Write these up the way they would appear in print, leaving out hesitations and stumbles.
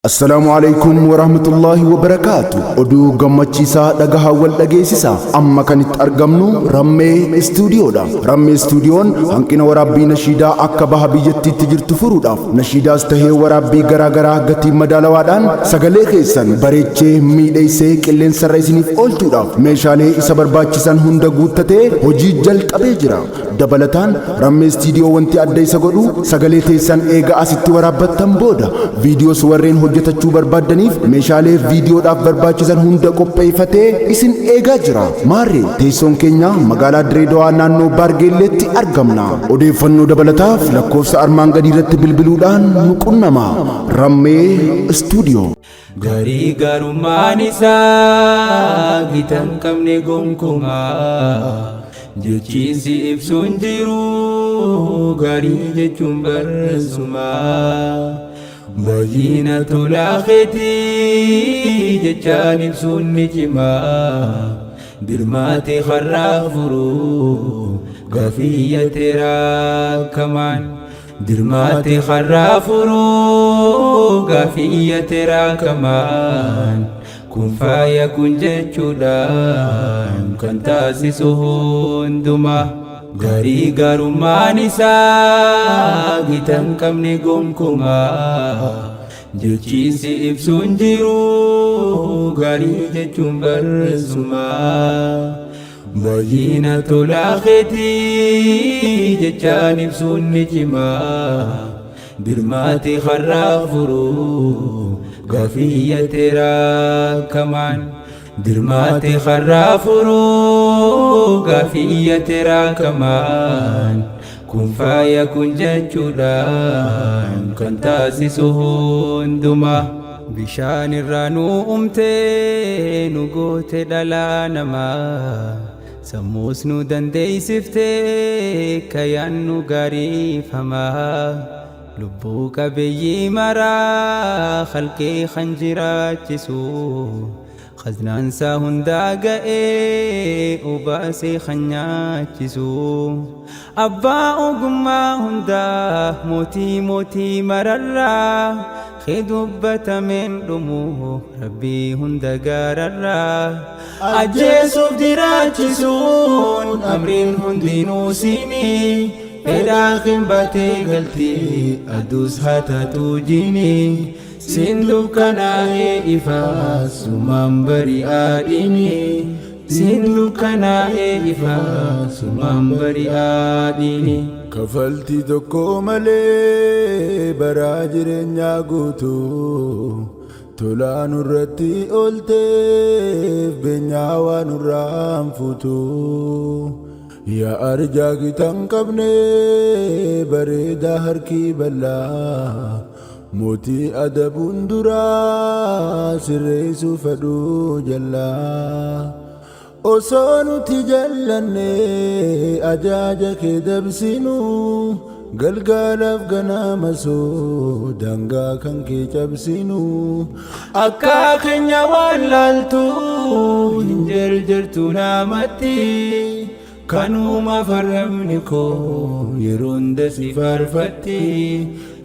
السلام عليكم ورحمة الله وبركاته. أدو غمچيسا دغها والدغيسيسا أما كانت أرغمنو رمي استوديو دا رمي استوديون هنكنا ورابي نشيدا أكا بها بيجتي تجرت فروداف نشيدا استهي ورابي غرا غرا غتي مدالوادان سغلي خيسان بريچه ميديسي كلين سريسنيف اولتوداف ميشالي إسا برباچسان هندا غوتته هجي جل قبيجرا دبلتان رمي استوديو وانتي أدي سغلو سغلي تيسان إيغا أسيتي ورابتن بودا فيديو سورين hojjetachuu barbaadaniif meeshaalee viidiyoodhaaf barbaachisan hunda qopheeffatee isin eegaa jira. Maarree teessoon keenya magaalaa Direedawaa naannoo Baargeelleetti argamna. Odeeffannoo dabalataaf lakkoofsa armaan gadii irratti bilbiluudhaan nu qunnama. Rammee Istuudiyoo. Garii garummaan isaa gitan qabne gonkumaa jechiinsi ibsuun jiru garii jechuun barsumaa. بجينة الآخرتي جتاني بسوني جما درماتي خرافرو قفية ترى كمان درماتي خرافرو قفية ترى كمان كن فايا كن جتشودان كن تاسسهن دما Garii garummaan isaa gitan qabne gonkumaa jechiinsi ibsuun jiru garii jechuun barsumaa. Bayyinatul aakhirati jechaan ibsuun ni cimaa dirmaati kharaafuru gafiyya teeraa kamaan dirmaati kharaafuru gafiyya teeraa kamaan kun faaya kun jechuudhaan kan taasisu hundumaa. Bishaan irraa nu uumtee nu goote dhalaa namaa sammuus nu dandeessiftee kayyaan nu gariifamaa. Lubbuu qabeeyyii maraa khalqee kan jiraachisu خزنان ساهندا غئee obaasee kan nyaachisu abbaa ogummaa hundaa mootii mararraa kee dubbatameen dhumu rabbii hunda gaararraa ajjeesuuf jiraachisuun amriin hundinuu siinii fedhaa qinbatee galtii aduus haa taatu jinii Sindu kanae ifa sumam bari'adini Sindu kanae ifa sumam bari'adini Kafalti tokko malee baraa jireenyaa guutu Tolaan irratti oolteef beenyaa waan irraan fuutu Yaa arjaa gitan qabne bareedaa harki bal'aa Mootii adabuun duraa sirreessuu fedhuu jallaa osoo nuti jallanne ajaaja kee dabsinu galgaalaaf ganama soo dangaa kan kee cabsinu akka keenya waan laaltu hin jarjartu namatti kanuma farramni koo yeroo hunda si faarfatti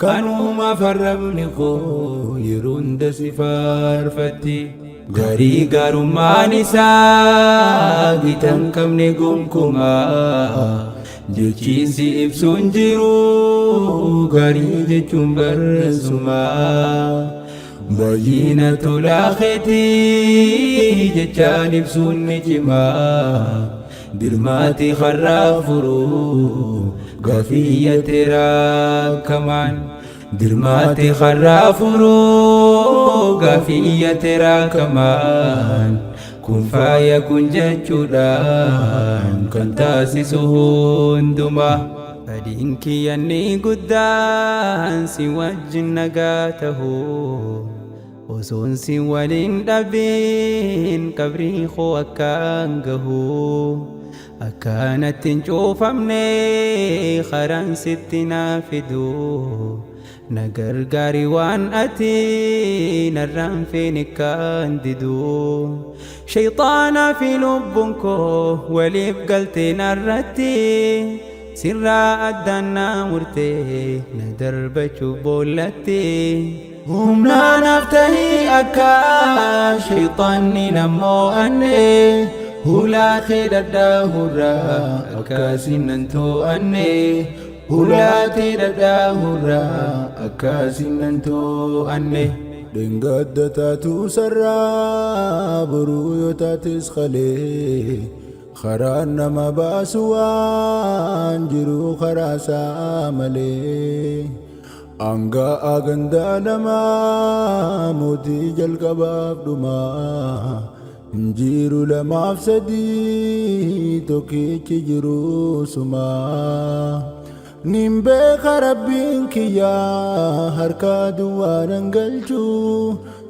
kanuma farramni koo yeroo hunda si faarfatti. Garii garummaan isaa gitan qabne gonkumaa jechiinsi ibsuun jiru garii jechuun barsumaa. Bayyinatul aakhirati jechaan ibsuun ni cimaa dirmaati kharaafuru gafiyya teeraa kamaan dirmaati kharaafuru gafiyya teeraa kamaan kun faaya kun jechuudhaan kan taasisu hundumaa. Fedhiin kiyyanni guddaan si wajjin nagaa tahuu osoon si waliin dhabiin qabrii koo akkaan gahuu akkanatti hin cuufamne karaan sitti naa fidu na gargaari waan ati narraan feene kan didu shayxaanaa fi lubbuun koo waliif galtee narratti sirraa addaan murtee na darbachuu boollatti humnaan hafte akka shayxaanni namoo anne hulaa kee dadhaahurraa akkasiin nan to'anne hulaa kee dadhaahurraa akkasiin nan to'anne. Dhengadda taatu sarraa boruu yoo taates qalee karaan nama baasu waan jiru karaa isaa malee angaa gandaa namaa mootii jalqabaaf dhumaa injiru lamaaf sadii tokkichi jiru sumaa nimbeeka rabbiin kiyyaa harkaa duwwaa nan galchu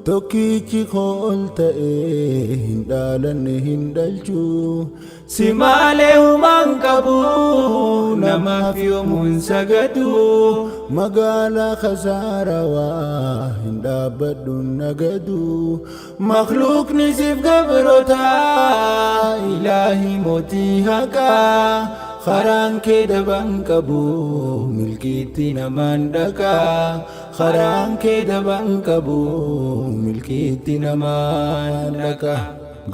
tokkichi kool ta'ee hin dhaalanne hin dhalchu si malee humaan qabu namaaf yoomuun sagadu magaalaa khasaarawaa hin dhaabbadhu nagadu makluuqni siif gabroota ilaahi mootii haqaa karaan kee daban qabu milkiitti namaan dhaqaa karaan kee daban qabu milkiitti namaan dhaqaa.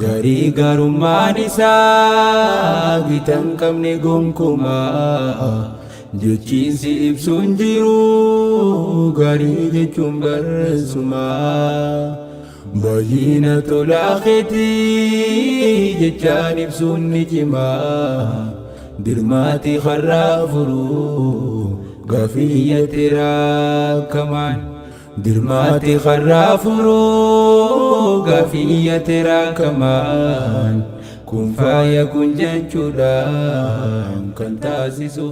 Garii garummaan isaa gitan qabne gonkumaa jechiinsi ibsuun jiru garii jechuun barreessumaa baay'ina tolaa keetii jechaan ibsuun ni cimaa dirmaati karraa furuu gafiyya teeraa kamaan. dirmaati karraa furuu gafiyya teeraa kamaan kun faaya kun jechuudhaan kan taasisu.